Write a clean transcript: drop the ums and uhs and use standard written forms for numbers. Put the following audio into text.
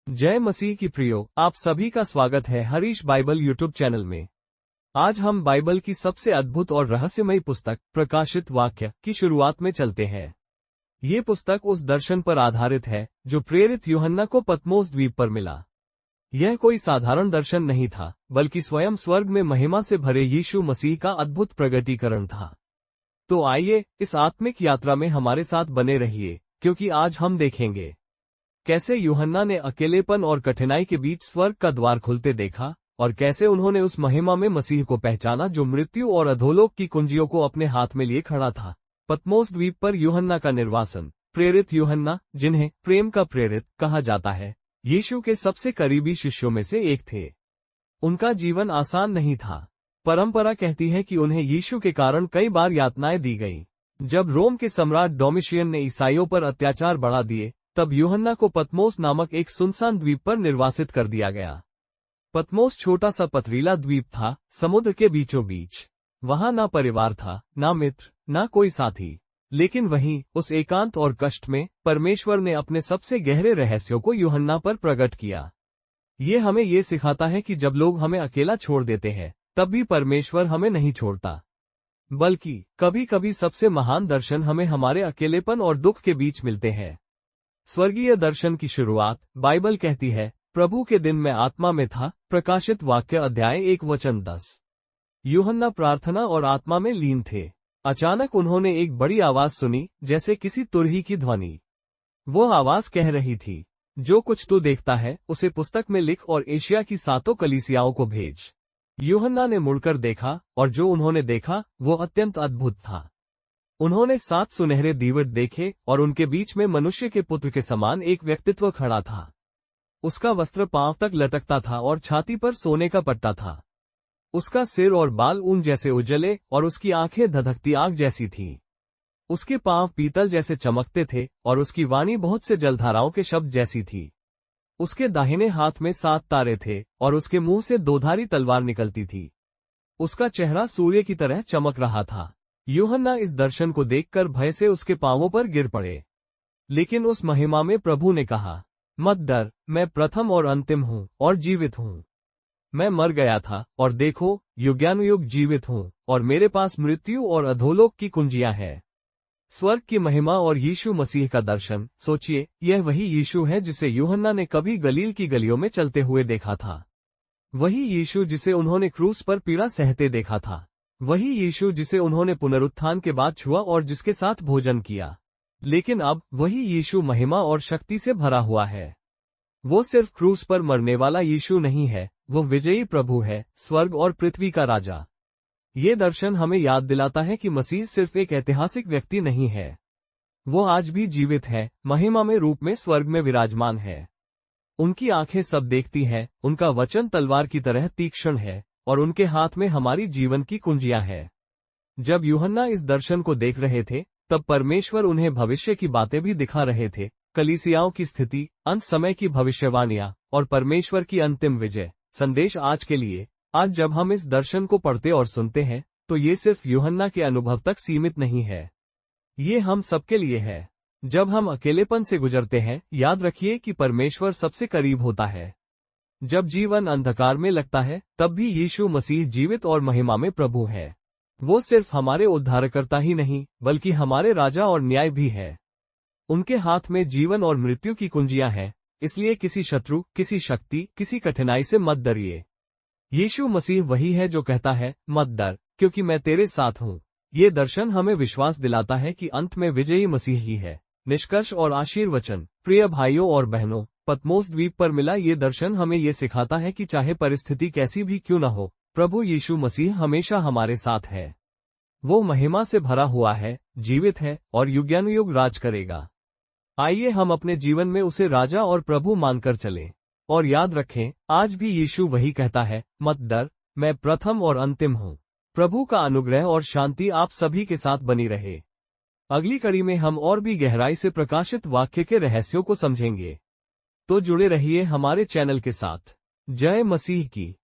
जय मसीह की प्रियो, आप सभी का स्वागत है हरीश बाइबल यूट्यूब चैनल में। आज हम बाइबल की सबसे अद्भुत और रहस्यमयी पुस्तक प्रकाशित वाक्य की शुरुआत में चलते हैं। ये पुस्तक उस दर्शन पर आधारित है जो प्रेरित यूहन्ना को पतमोस द्वीप पर मिला। यह कोई साधारण दर्शन नहीं था, बल्कि स्वयं स्वर्ग में महिमा से भरे यीशु मसीह का अद्भुत प्रगटीकरण था। तो आइए इस आत्मिक यात्रा में हमारे साथ बने रहिए, क्योंकि आज हम देखेंगे कैसे यूहन्ना ने अकेलेपन और कठिनाई के बीच स्वर्ग का द्वार खुलते देखा, और कैसे उन्होंने उस महिमा में मसीह को पहचाना जो मृत्यु और अधोलोक की कुंजियों को अपने हाथ में लिए खड़ा था। पतमोस द्वीप पर यूहन्ना का निर्वासन। प्रेरित यूहन्ना, जिन्हें प्रेम का प्रेरित कहा जाता है, यीशु के सबसे करीबी शिष्यों में से एक थे। उनका जीवन आसान नहीं था। परंपरा कहती है कि उन्हें यीशु के कारण कई बार यातनाएं दी गईं। जब रोम के सम्राट डोमिशियन ने ईसाइयों पर अत्याचार बढ़ा दिए, तब यूहन्ना को पतमोस नामक एक सुनसान द्वीप पर निर्वासित कर दिया गया। पतमोस छोटा सा पथरीला द्वीप था, समुद्र के बीचों बीच। वहां ना परिवार था, ना मित्र, ना कोई साथी। लेकिन वहीं उस एकांत और कष्ट में परमेश्वर ने अपने सबसे गहरे रहस्यों को यूहन्ना पर प्रकट किया। ये हमें ये सिखाता है कि जब लोग हमें अकेला छोड़ देते हैं, तब भी परमेश्वर हमें नहीं छोड़ता। बल्कि कभी कभी सबसे महान दर्शन हमें हमारे अकेलेपन और दुख के बीच मिलते हैं। स्वर्गीय दर्शन की शुरुआत, बाइबल कहती है, प्रभु के दिन मैं आत्मा में था। प्रकाशित वाक्य अध्याय 1:10। यूहन्ना प्रार्थना और आत्मा में लीन थे। अचानक उन्होंने एक बड़ी आवाज सुनी, जैसे किसी तुरही की ध्वनि। वो आवाज कह रही थी, जो कुछ तू देखता है उसे पुस्तक में लिख और एशिया की 7 कलीसियाओं को भेज। यूहन्ना ने मुड़कर देखा, और जो उन्होंने देखा वो अत्यंत अद्भुत था। उन्होंने 7 सुनहरे दीवट देखे, और उनके बीच में मनुष्य के पुत्र के समान एक व्यक्तित्व खड़ा था। उसका वस्त्र पांव तक लटकता था और छाती पर सोने का पट्टा था। उसका सिर और बाल ऊन जैसे उजले, और उसकी आंखें धधकती आग जैसी थीं। उसके पांव पीतल जैसे चमकते थे, और उसकी वाणी बहुत से जलधाराओं के शब्द जैसी थी। उसके दाहिने हाथ में 7 तारे थे, और उसके मुंह से 2 धारी तलवार निकलती थी। उसका चेहरा सूर्य की तरह चमक रहा था। यूहन्ना इस दर्शन को देखकर भय से उसके पांवों पर गिर पड़े। लेकिन उस महिमा में प्रभु ने कहा, मत डर, मैं प्रथम और अंतिम हूँ और जीवित हूँ। मैं मर गया था, और देखो, युगानुयुग जीवित हूँ, और मेरे पास मृत्यु और अधोलोक की कुंजियां हैं। स्वर्ग की महिमा और यीशु मसीह का दर्शन। सोचिए, यह वही यीशु है जिसे यूहन्ना ने कभी गलील की गलियों में चलते हुए देखा था। वही यीशु जिसे उन्होंने क्रूस पर पीड़ा सहते देखा था। वही यीशु जिसे उन्होंने पुनरुत्थान के बाद छुआ और जिसके साथ भोजन किया। लेकिन अब वही यीशु महिमा और शक्ति से भरा हुआ है। वो सिर्फ क्रूस पर मरने वाला यीशु नहीं है, वो विजयी प्रभु है, स्वर्ग और पृथ्वी का राजा। ये दर्शन हमें याद दिलाता है कि मसीह सिर्फ एक ऐतिहासिक व्यक्ति नहीं है। वो आज भी जीवित है, महिमा में रूप में स्वर्ग में विराजमान है। उनकी आंखें सब देखती हैं, उनका वचन तलवार की तरह तीक्ष्ण है, और उनके हाथ में हमारी जीवन की कुंजियां हैं। जब यूहन्ना इस दर्शन को देख रहे थे, तब परमेश्वर उन्हें भविष्य की बातें भी दिखा रहे थे। कलीसियाओं की स्थिति, अंत समय की भविष्यवाणियां, और परमेश्वर की अंतिम विजय। संदेश आज के लिए। आज जब हम इस दर्शन को पढ़ते और सुनते हैं, तो ये सिर्फ यूहन्ना के अनुभव तक सीमित नहीं है। ये हम सबके लिए है। जब हम अकेलेपन से गुजरते हैं, याद रखिए कि परमेश्वर सबसे करीब होता है। जब जीवन अंधकार में लगता है, तब भी यीशु मसीह जीवित और महिमा में प्रभु है। वो सिर्फ हमारे उद्धारकर्ता ही नहीं, बल्कि हमारे राजा और न्याय भी है। उनके हाथ में जीवन और मृत्यु की कुंजियां हैं। इसलिए किसी शत्रु, किसी शक्ति, किसी कठिनाई से मत डरिए। यीशु मसीह वही है जो कहता है, मत डर, क्योंकि मैं तेरे साथ हूँ। ये दर्शन हमें विश्वास दिलाता है कि अंत में विजयी मसीह ही है। निष्कर्ष और आशीर्वचन। प्रिय भाइयों और बहनों, पतमोस द्वीप पर मिला ये दर्शन हमें ये सिखाता है कि चाहे परिस्थिति कैसी भी क्यों न हो, प्रभु यीशु मसीह हमेशा हमारे साथ है। वो महिमा से भरा हुआ है, जीवित है, और युगानुयुग राज करेगा। आइए हम अपने जीवन में उसे राजा और प्रभु मानकर चलें। और याद रखें, आज भी यीशु वही कहता है, मत डर, मैं प्रथम और अंतिम हूँ। प्रभु का अनुग्रह और शांति आप सभी के साथ बनी रहे। अगली कड़ी में हम और भी गहराई से प्रकाशित वाक्य के रहस्यों को समझेंगे। तो जुड़े रहिए हमारे चैनल के साथ। जय मसीह की।